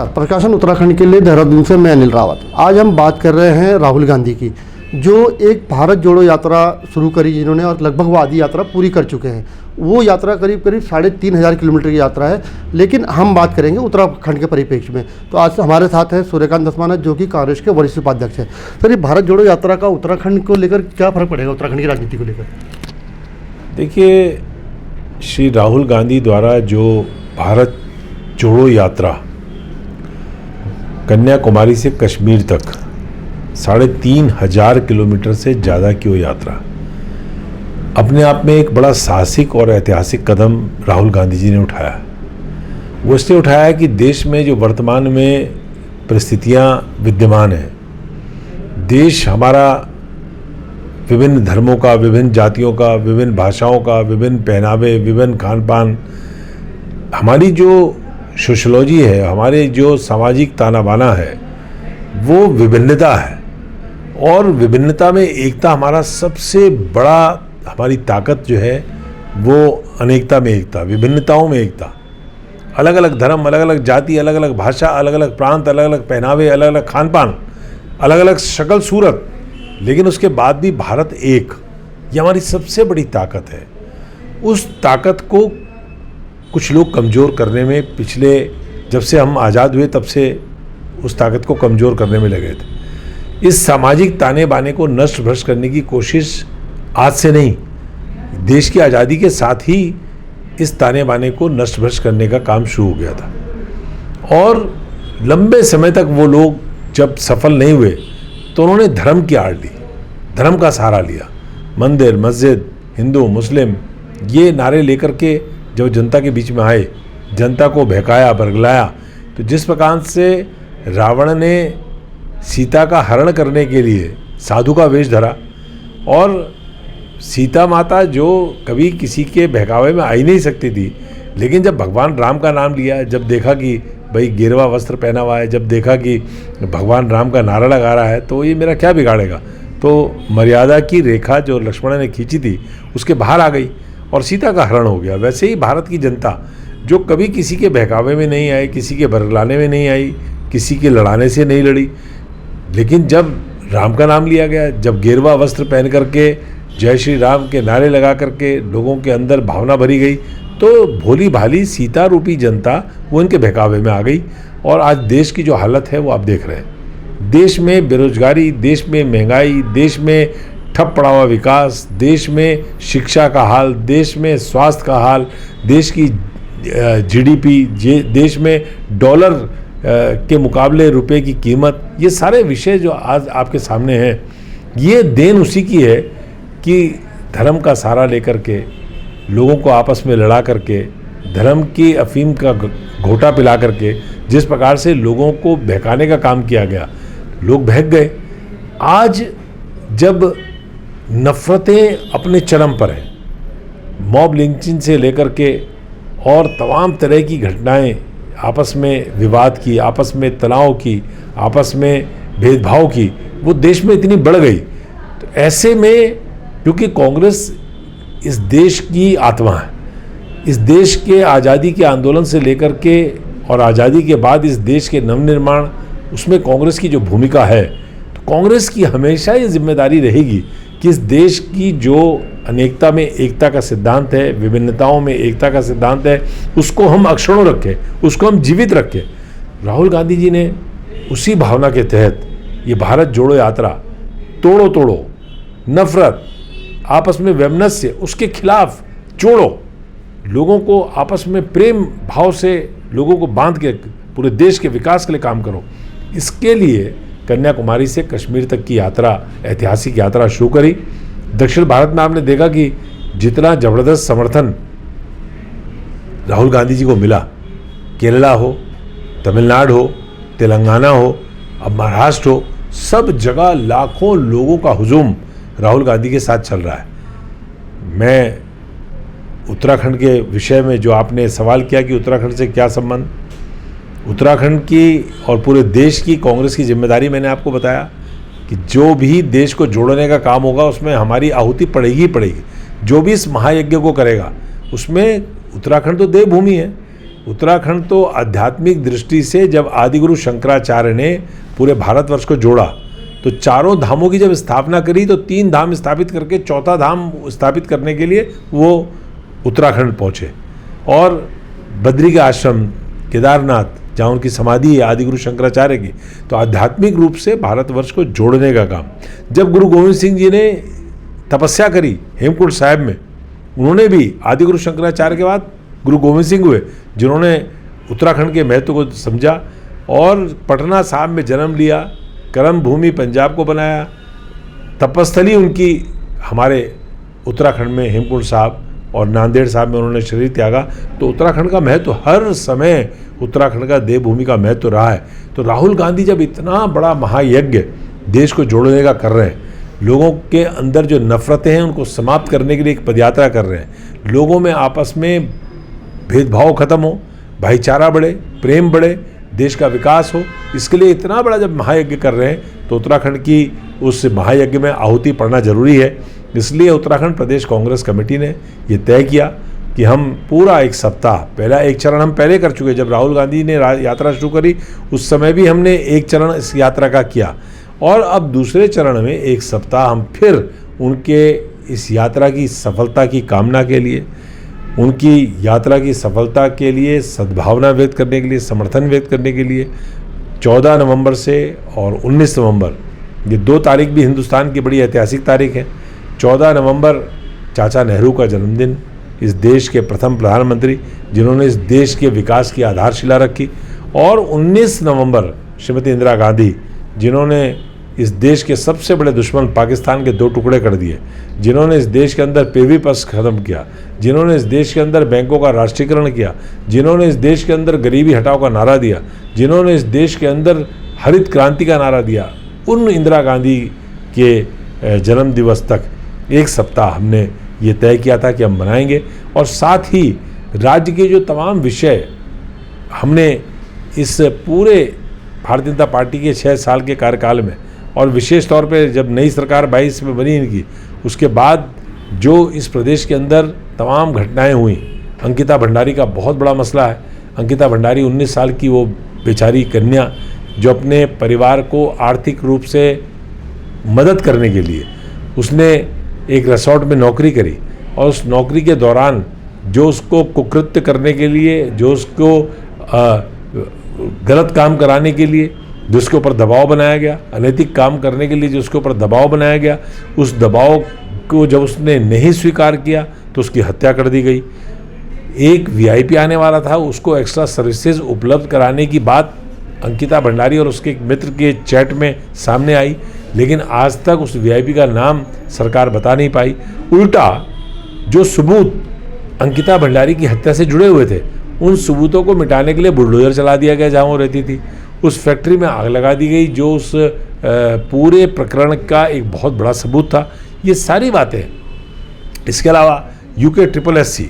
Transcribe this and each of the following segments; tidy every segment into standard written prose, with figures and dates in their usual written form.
नमस्कार, प्रकाशन उत्तराखंड के लिए देहरादून से मैं अनिल रावत। आज हम बात कर रहे हैं राहुल गांधी की, जो एक भारत जोड़ो यात्रा शुरू करी जिन्होंने, और लगभग वो आधी यात्रा पूरी कर चुके हैं। वो यात्रा करीब 3,500 किलोमीटर की यात्रा है, लेकिन हम बात करेंगे उत्तराखंड के परिप्रेक्ष्य में। तो आज हमारे साथ है सूर्यकांत धस्माना, जो कि कांग्रेस के वरिष्ठ उपाध्यक्ष हैं। सर, ये भारत जोड़ो यात्रा का उत्तराखंड को लेकर क्या फ़र्क पड़ेगा, उत्तराखंड की राजनीति को लेकर? देखिए, श्री राहुल गांधी द्वारा जो भारत जोड़ो यात्रा कन्याकुमारी से कश्मीर तक 3,500 किलोमीटर से ज़्यादा की वो यात्रा अपने आप में एक बड़ा साहसिक और ऐतिहासिक कदम राहुल गांधी जी ने उठाया। वो इसलिए उठाया कि देश में जो वर्तमान में परिस्थितियां विद्यमान हैं, देश हमारा विभिन्न धर्मों का, विभिन्न जातियों का, विभिन्न भाषाओं का, विभिन्न पहनावे, विभिन्न खान पान, हमारी जो सोशलॉजी है, हमारे जो सामाजिक ताना बाना है, वो विभिन्नता है। और विभिन्नता में एकता हमारा सबसे बड़ा, हमारी ताकत जो है वो अनेकता में एकता, विभिन्नताओं में एकता। अलग अलग धर्म, अलग अलग जाति, अलग अलग भाषा, अलग अलग प्रांत, अलग अलग पहनावे, अलग अलग खान पान, अलग अलग शक्ल सूरत, लेकिन उसके बाद भी भारत एक, ये हमारी सबसे बड़ी ताकत है। उस ताकत को कुछ लोग कमज़ोर करने में, पिछले जब से हम आज़ाद हुए तब से उस ताकत को कमज़ोर करने में लगे थे। इस सामाजिक ताने बाने को नष्ट भ्रष्ट करने की कोशिश आज से नहीं, देश की आज़ादी के साथ ही इस ताने बाने को नष्ट भ्रष्ट करने का काम शुरू हो गया था। और लंबे समय तक वो लोग जब सफल नहीं हुए तो उन्होंने धर्म की आड़ ली, धर्म का सहारा लिया। मंदिर, मस्जिद, हिंदू, मुस्लिम, ये नारे लेकर के जब जनता के बीच में आए, जनता को बहकाया, बरगलाया। तो जिस प्रकार से रावण ने सीता का हरण करने के लिए साधु का वेश धरा, और सीता माता जो कभी किसी के बहकावे में आ ही नहीं सकती थी, लेकिन जब भगवान राम का नाम लिया, जब देखा कि भाई गेरुआ वस्त्र पहना हुआ है, जब देखा कि भगवान राम का नारा लगा रहा है, तो ये मेरा क्या बिगाड़ेगा, तो मर्यादा की रेखा जो लक्ष्मण ने खींची थी उसके बाहर आ गई और सीता का हरण हो गया। वैसे ही भारत की जनता जो कभी किसी के बहकावे में नहीं आई, किसी के बरगलाने में नहीं आई, किसी के लड़ाने से नहीं लड़ी, लेकिन जब राम का नाम लिया गया, जब गेरुआ वस्त्र पहन करके जय श्री राम के नारे लगा करके लोगों के अंदर भावना भरी गई, तो भोली भाली सीता रूपी जनता वो इनके बहकावे में आ गई। और आज देश की जो हालत है वो आप देख रहे हैं। देश में बेरोजगारी, देश में महंगाई, देश में ठप पड़ा हुआ विकास, देश में शिक्षा का हाल, देश में स्वास्थ्य का हाल, देश की जीडीपी, देश में डॉलर के मुकाबले रुपए की कीमत, ये सारे विषय जो आज आपके सामने हैं, ये देन उसी की है कि धर्म का सहारा लेकर के, लोगों को आपस में लड़ा करके, धर्म की अफीम का घोटा पिला करके जिस प्रकार से लोगों को बहकाने का काम किया गया, लोग बहक गए। आज जब नफ़रतें अपने चरम पर हैं, मॉब लिंचिंग से लेकर के और तमाम तरह की घटनाएं, आपस में विवाद की, आपस में तनाव की, आपस में भेदभाव की, वो देश में इतनी बढ़ गई। तो ऐसे में, क्योंकि कांग्रेस इस देश की आत्मा है, इस देश के आज़ादी के आंदोलन से लेकर के और आज़ादी के बाद इस देश के नवनिर्माण, उसमें कांग्रेस की जो भूमिका है, तो कांग्रेस की हमेशा ये जिम्मेदारी रहेगी कि इस देश की जो अनेकता में एकता का सिद्धांत है, विभिन्नताओं में एकता का सिद्धांत है, उसको हम अक्षुण्ण रखें, उसको हम जीवित रखें। राहुल गांधी जी ने उसी भावना के तहत ये भारत जोड़ो यात्रा, तोड़ो तोड़ो नफरत, आपस में वैमनस्य, उसके खिलाफ जोड़ो, लोगों को आपस में प्रेम भाव से लोगों को बांध के पूरे देश के विकास के लिए काम करो। इसके लिए कन्याकुमारी से कश्मीर तक की यात्रा, ऐतिहासिक यात्रा शुरू करी। दक्षिण भारत में आपने देखा कि जितना ज़बरदस्त समर्थन राहुल गांधी जी को मिला, केरला हो, तमिलनाडु हो, तेलंगाना हो, अब महाराष्ट्र हो, सब जगह लाखों लोगों का हुजूम राहुल गांधी के साथ चल रहा है। मैं उत्तराखंड के विषय में जो आपने सवाल किया कि उत्तराखंड से क्या संबंध, उत्तराखंड की और पूरे देश की कांग्रेस की जिम्मेदारी मैंने आपको बताया कि जो भी देश को जोड़ने का काम होगा उसमें हमारी आहुति पड़ेगी ही पड़ेगी। जो भी इस महायज्ञ को करेगा उसमें उत्तराखंड तो देवभूमि है, उत्तराखंड तो आध्यात्मिक दृष्टि से जब आदिगुरु शंकराचार्य ने पूरे भारतवर्ष को जोड़ा, तो चारों धामों की जब स्थापना करी तो 3 धाम स्थापित करके चौथा धाम स्थापित करने के लिए वो उत्तराखंड पहुँचे। और बद्री का आश्रम, केदारनाथ, जहाँ उनकी समाधि है आदिगुरु शंकराचार्य की, तो आध्यात्मिक रूप से भारतवर्ष को जोड़ने का काम। जब गुरु गोविंद सिंह जी ने तपस्या करी हेमकुंड साहिब में, उन्होंने भी आदिगुरु शंकराचार्य के बाद गुरु गोविंद सिंह हुए, जिन्होंने उत्तराखंड के महत्व को समझा और पटना साहिब में जन्म लिया, कर्म भूमि पंजाब को बनाया, तपस्थली उनकी हमारे उत्तराखंड में हेमकुंड साहब और नांदेड़ साहब में उन्होंने शरीर त्यागा। तो उत्तराखंड का महत्व हर समय, उत्तराखंड का देवभूमि का महत्व रहा है। तो राहुल गांधी जब इतना बड़ा महायज्ञ देश को जोड़ने का कर रहे हैं, लोगों के अंदर जो नफरतें हैं उनको समाप्त करने के लिए एक पदयात्रा कर रहे हैं, लोगों में आपस में भेदभाव खत्म हो, भाईचारा बढ़े, प्रेम बढ़े, देश का विकास हो, इसके लिए इतना बड़ा जब महायज्ञ कर रहे हैं तो उत्तराखंड की उस महायज्ञ में आहुति पड़ना जरूरी है। इसलिए उत्तराखंड प्रदेश कांग्रेस कमेटी ने ये तय किया कि हम पूरा एक सप्ताह, पहला एक चरण हम पहले कर चुके, जब राहुल गांधी ने यात्रा शुरू करी उस समय भी हमने एक चरण इस यात्रा का किया, और अब दूसरे चरण में एक सप्ताह हम फिर उनके इस यात्रा की सफलता की कामना के लिए, उनकी यात्रा की सफलता के लिए सद्भावना व्यक्त करने के लिए, समर्थन व्यक्त करने के लिए 14 नवंबर से और 19 नवंबर, ये 2 तारीख भी हिंदुस्तान की बड़ी ऐतिहासिक तारीख है। 14 नवंबर चाचा नेहरू का जन्मदिन, इस देश के प्रथम प्रधानमंत्री जिन्होंने इस देश के विकास की आधारशिला रखी, और 19 नवंबर श्रीमती इंदिरा गांधी जिन्होंने इस देश के सबसे बड़े दुश्मन पाकिस्तान के 2 टुकड़े कर दिए, जिन्होंने इस देश के अंदर पेवी पस खत्म किया, जिन्होंने इस देश के अंदर बैंकों का राष्ट्रीयकरण किया, जिन्होंने इस देश के अंदर गरीबी हटाओ का नारा दिया, जिन्होंने इस देश के अंदर हरित क्रांति का नारा दिया, उन इंदिरा गांधी के जन्म दिवस तक एक सप्ताह हमने ये तय किया था कि हम मनाएंगे। और साथ ही राज्य के जो तमाम विषय हमने इस पूरे भारतीय जनता पार्टी के 6 साल के कार्यकाल में, और विशेष तौर पे जब नई सरकार 22 में बनी इनकी, उसके बाद जो इस प्रदेश के अंदर तमाम घटनाएं हुई, अंकिता भंडारी का बहुत बड़ा मसला है। अंकिता भंडारी 19 साल की वो बेचारी कन्या जो अपने परिवार को आर्थिक रूप से मदद करने के लिए उसने एक रिसोर्ट में नौकरी करी, और उस नौकरी के दौरान जो उसको कुकृत्य करने के लिए, जो उसको गलत काम कराने के लिए जिसके ऊपर दबाव बनाया गया, अनैतिक काम करने के लिए जो उसके ऊपर दबाव बनाया गया, उस दबाव को जब उसने नहीं स्वीकार किया तो उसकी हत्या कर दी गई। एक वीआईपी आने वाला था, उसको एक्स्ट्रा सर्विसेज उपलब्ध कराने की बात अंकिता भंडारी और उसके एक मित्र के चैट में सामने आई, लेकिन आज तक उस वीआईपी का नाम सरकार बता नहीं पाई। उल्टा जो सबूत अंकिता भंडारी की हत्या से जुड़े हुए थे, उन सबूतों को मिटाने के लिए बुलडोजर चला दिया गया जहाँ वो रहती थी। उस फैक्ट्री में आग लगा दी गई जो उस पूरे प्रकरण का एक बहुत बड़ा सबूत था। ये सारी बातें, इसके अलावा यूके SSSC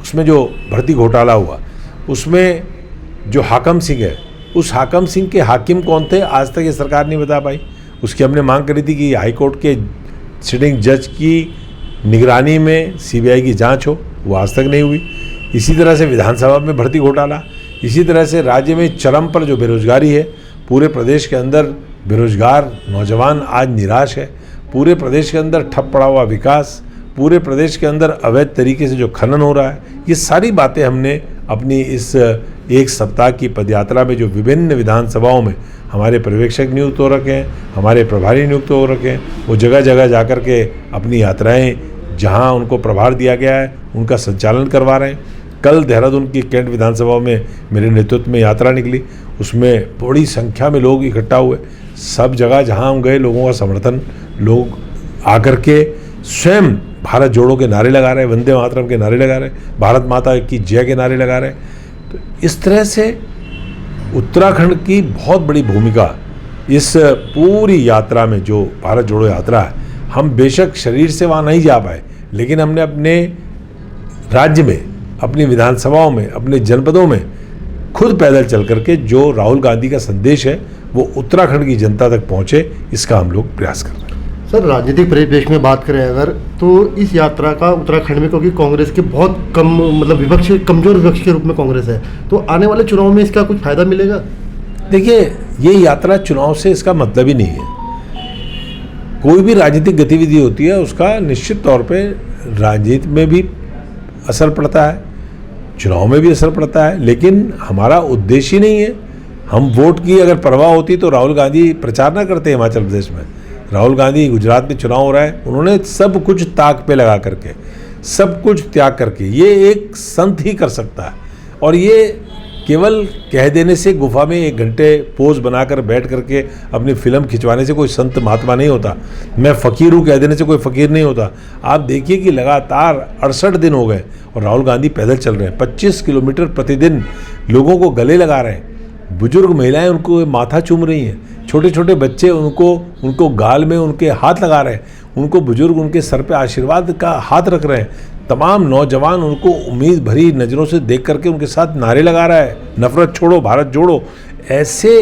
उसमें जो भर्ती घोटाला हुआ, उसमें जो हाकम सिंह है, उस हाकम सिंह के हाकिम कौन थे आज तक ये सरकार नहीं बता पाई। उसकी हमने मांग करी थी कि हाई कोर्ट के सिटिंग जज की निगरानी में CBI की जांच हो, वो आज तक नहीं हुई। इसी तरह से विधानसभा में भर्ती घोटाला, इसी तरह से राज्य में चरम पर जो बेरोजगारी है, पूरे प्रदेश के अंदर बेरोजगार नौजवान आज निराश है, पूरे प्रदेश के अंदर ठप पड़ा हुआ विकास, पूरे प्रदेश के अंदर अवैध तरीके से जो खनन हो रहा है, ये सारी बातें हमने अपनी इस एक सप्ताह की पदयात्रा में जो विभिन्न विधानसभाओं में हमारे पर्यवेक्षक नियुक्त हो रखे हैं, हमारे प्रभारी नियुक्त हो रखे हैं, वो जगह जगह जा कर के अपनी यात्राएं जहां उनको प्रभार दिया गया है उनका संचालन करवा रहे हैं। कल देहरादून की कैंट विधानसभा में मेरे नेतृत्व में यात्रा निकली, उसमें बड़ी संख्या में लोग इकट्ठा हुए। सब जगह जहां हम गए लोगों का समर्थन, लोग आकर के स्वयं भारत जोड़ो के नारे लगा रहे, वंदे मातरम के नारे लगा रहे, भारत माता की जय के नारे लगा रहे। तो इस तरह से उत्तराखंड की बहुत बड़ी भूमिका इस पूरी यात्रा में, जो भारत जोड़ो यात्रा है, हम बेशक शरीर से वहाँ नहीं जा पाए, लेकिन हमने अपने राज्य में, अपनी विधानसभाओं में, अपने जनपदों में खुद पैदल चल करके जो राहुल गांधी का संदेश है वो उत्तराखंड की जनता तक पहुँचे, इसका हम लोग प्रयास कर रहे हैं। सर, राजनीतिक परिवेश में बात करें अगर, तो इस यात्रा का उत्तराखंड में, क्योंकि कांग्रेस के बहुत कम मतलब विपक्ष, कमजोर विपक्ष के रूप में कांग्रेस है, तो आने वाले चुनाव में इसका कुछ फायदा मिलेगा? देखिए, ये यात्रा चुनाव से इसका मतलब ही नहीं है। कोई भी राजनीतिक गतिविधि होती है उसका निश्चित तौर पे राजनीति में भी असर पड़ता है, चुनाव में भी असर पड़ता है, लेकिन हमारा उद्देश्य ही नहीं है। हम वोट की अगर परवाह होती तो राहुल गांधी प्रचार ना करते हिमाचल प्रदेश में। राहुल गांधी गुजरात में चुनाव हो रहा है, उन्होंने सब कुछ ताक पे लगा करके, सब कुछ त्याग करके, ये एक संत ही कर सकता है। और ये केवल कह देने से, गुफा में 1 घंटे पोज बनाकर बैठ करके अपनी फिल्म खिंचवाने से कोई संत महात्मा नहीं होता। मैं फ़कीर हूँ कह देने से कोई फ़कीर नहीं होता। आप देखिए कि लगातार 68 दिन हो गए और राहुल गांधी पैदल चल रहे हैं, 25 किलोमीटर प्रतिदिन लोगों को गले लगा रहे हैं। बुजुर्ग महिलाएं उनको माथा चूम रही हैं, छोटे छोटे बच्चे उनको गाल में उनके हाथ लगा रहे हैं, उनको बुजुर्ग उनके सर पे आशीर्वाद का हाथ रख रहे हैं। तमाम नौजवान उनको उम्मीद भरी नज़रों से देख करके उनके साथ नारे लगा रहा है, नफरत छोड़ो भारत जोड़ो। ऐसे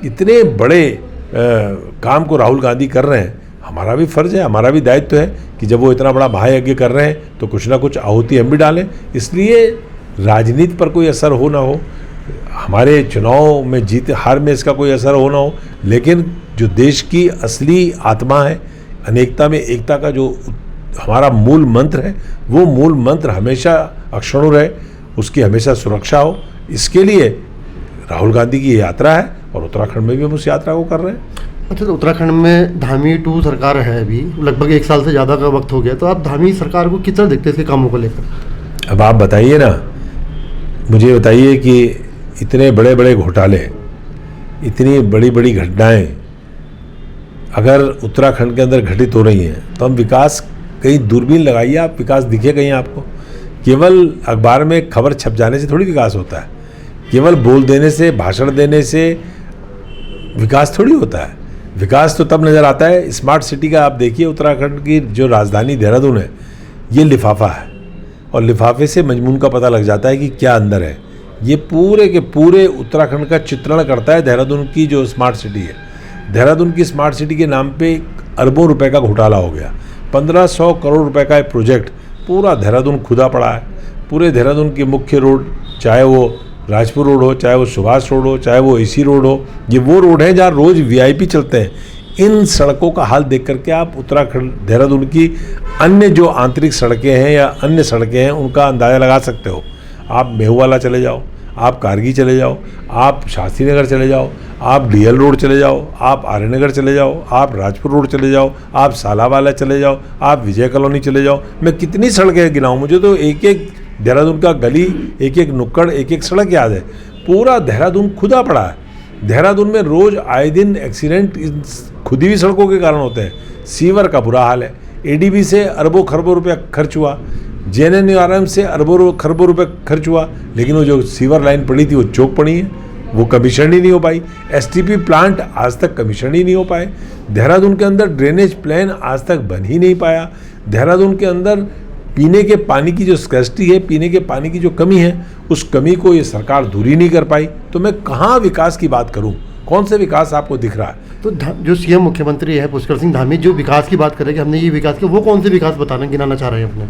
इतने बड़े काम को राहुल गांधी कर रहे हैं। हमारा भी फ़र्ज़ है, हमारा भी दायित्व है कि जब वो इतना बड़ा महायज्ञ कर रहे हैं तो कुछ ना कुछ आहुति हम भी डालें। इसलिए राजनीति पर कोई असर हो ना हो, हमारे चुनाव में जीत हार में इसका कोई असर हो ना हो, लेकिन जो देश की असली आत्मा है, अनेकता में एकता का जो हमारा मूल मंत्र है, वो मूल मंत्र हमेशा अक्षुण्ण रहे, उसकी हमेशा सुरक्षा हो। इसके लिए राहुल गांधी की ये यात्रा है और उत्तराखंड में भी हम उस यात्रा को कर रहे हैं। अच्छा, तो उत्तराखंड में धामी 2 सरकार है, अभी लगभग 1 साल से ज़्यादा का वक्त हो गया, तो आप धामी सरकार को कितना देखते हैं इसके कामों को लेकर? अब आप बताइए ना, मुझे बताइए कि इतने बड़े बड़े घोटाले, इतनी बड़ी बड़ी घटनाएं अगर उत्तराखंड के अंदर घटित हो रही हैं तो हम विकास, कहीं दूरबीन लगाइए आप, विकास दिखे कहीं आपको? केवल अखबार में खबर छप जाने से थोड़ी विकास होता है, केवल बोल देने से, भाषण देने से विकास थोड़ी होता है। विकास तो तब नज़र आता है। स्मार्ट सिटी का आप देखिए, उत्तराखंड की जो राजधानी देहरादून है, ये लिफाफा है और लिफाफे से मजमून का पता लग जाता है कि क्या अंदर है। ये पूरे के पूरे उत्तराखंड का चित्रण करता है देहरादून की जो स्मार्ट सिटी है। देहरादून की स्मार्ट सिटी के नाम पे अरबों रुपए का घोटाला हो गया। 1500 करोड़ रुपए का एक प्रोजेक्ट, पूरा देहरादून खुदा पड़ा है। पूरे देहरादून की मुख्य रोड, चाहे वो राजपुर रोड हो, चाहे वो सुभाष रोड हो, चाहे वो एसी रोड हो, ये वो रोड है जहाँ रोज़ वीआईपी चलते हैं। इन सड़कों का हाल देख करके आप उत्तराखंड, देहरादून की अन्य जो आंतरिक सड़कें हैं या अन्य सड़कें हैं उनका अंदाज़ा लगा सकते हो। आप मेहुवाला चले जाओ, आप कारगी चले जाओ, आप शास्त्री नगर चले जाओ, आप डीएल रोड चले जाओ, आप आर्यनगर चले जाओ, आप राजपुर रोड चले जाओ, आप सालावाला चले जाओ, आप विजय कॉलोनी चले जाओ। मैं कितनी सड़कें गिनाऊँ, मुझे तो एक एक देहरादून का गली, एक एक नुक्कड़, एक एक सड़क याद है। पूरा देहरादून खुदा पड़ा है। देहरादून में रोज़ आए दिन एक्सीडेंट खुदी हुई सड़कों के कारण होते हैं। सीवर का बुरा हाल है। एडीबी से अरबों खरबों रुपया खर्च हुआ, जेएनएनयूआरएम से अरबों खरबों रुपए खर्च हुआ, लेकिन वो जो सीवर लाइन पड़ी थी वो चौक पड़ी है, वो कमीशन ही नहीं हो पाई। एसटीपी प्लांट आज तक कमीशन ही नहीं हो पाए। देहरादून के अंदर ड्रेनेज प्लान आज तक बन ही नहीं पाया। देहरादून के अंदर पीने के पानी की जो स्कैर्सिटी है, पीने के पानी की जो कमी है, उस कमी को ये सरकार दूर ही नहीं कर पाई। तो मैं कहाँ विकास की बात करूँ? कौन से विकास आपको दिख रहा है? तो जो सीएम मुख्यमंत्री है पुष्कर सिंह धामी, जो विकास की बात कर रहे हैं कि हमने ये विकास किया, वो कौन से विकास गिनाना चाह रहे हैं अपने?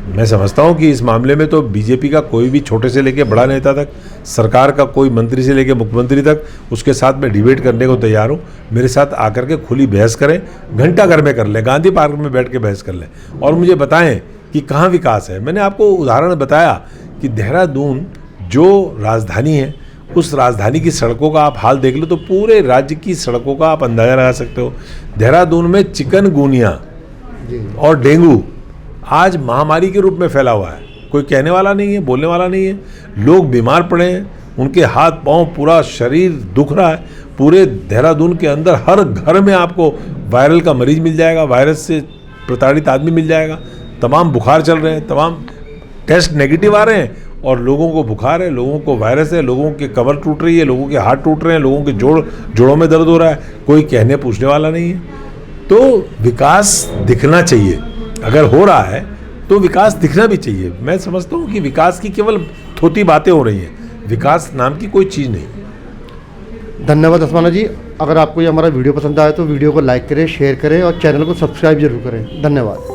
मैं समझता हूँ कि इस मामले में तो बीजेपी का कोई भी छोटे से लेकर बड़ा नेता तक, सरकार का कोई मंत्री से लेकर मुख्यमंत्री तक, उसके साथ मैं डिबेट करने को तैयार हूँ। मेरे साथ आकर के खुली बहस करें, घंटा घर में कर लें, गांधी पार्क में बैठ के बहस कर लें और मुझे बताएं कि कहाँ विकास है। मैंने आपको उदाहरण बताया कि देहरादून जो राजधानी है, उस राजधानी की सड़कों का आप हाल देख लो तो पूरे राज्य की सड़कों का आप अंदाज़ा लगा सकते हो। देहरादून में चिकनगुनिया और डेंगू आज महामारी के रूप में फैला हुआ है। कोई कहने वाला नहीं है, बोलने वाला नहीं है। लोग बीमार पड़े हैं, उनके हाथ पांव, पूरा शरीर दुख रहा है। पूरे देहरादून के अंदर हर घर में आपको वायरल का मरीज मिल जाएगा, वायरस से प्रताड़ित आदमी मिल जाएगा। तमाम बुखार चल रहे हैं, तमाम टेस्ट नेगेटिव आ रहे हैं और लोगों को बुखार है, लोगों को वायरस है, लोगों के कमर टूट रही है, लोगों के हाथ टूट रहे हैं, लोगों के जोड़ों में दर्द हो रहा है। कोई कहने पूछने वाला नहीं है। तो विकास दिखना चाहिए। अगर हो रहा है तो विकास दिखना भी चाहिए। मैं समझता हूँ कि विकास की केवल थोती बातें हो रही हैं, विकास नाम की कोई चीज़ नहीं। धन्यवाद असमाना जी। अगर आपको ये हमारा वीडियो पसंद आए तो वीडियो को लाइक करें, शेयर करें और चैनल को सब्सक्राइब जरूर करें। धन्यवाद।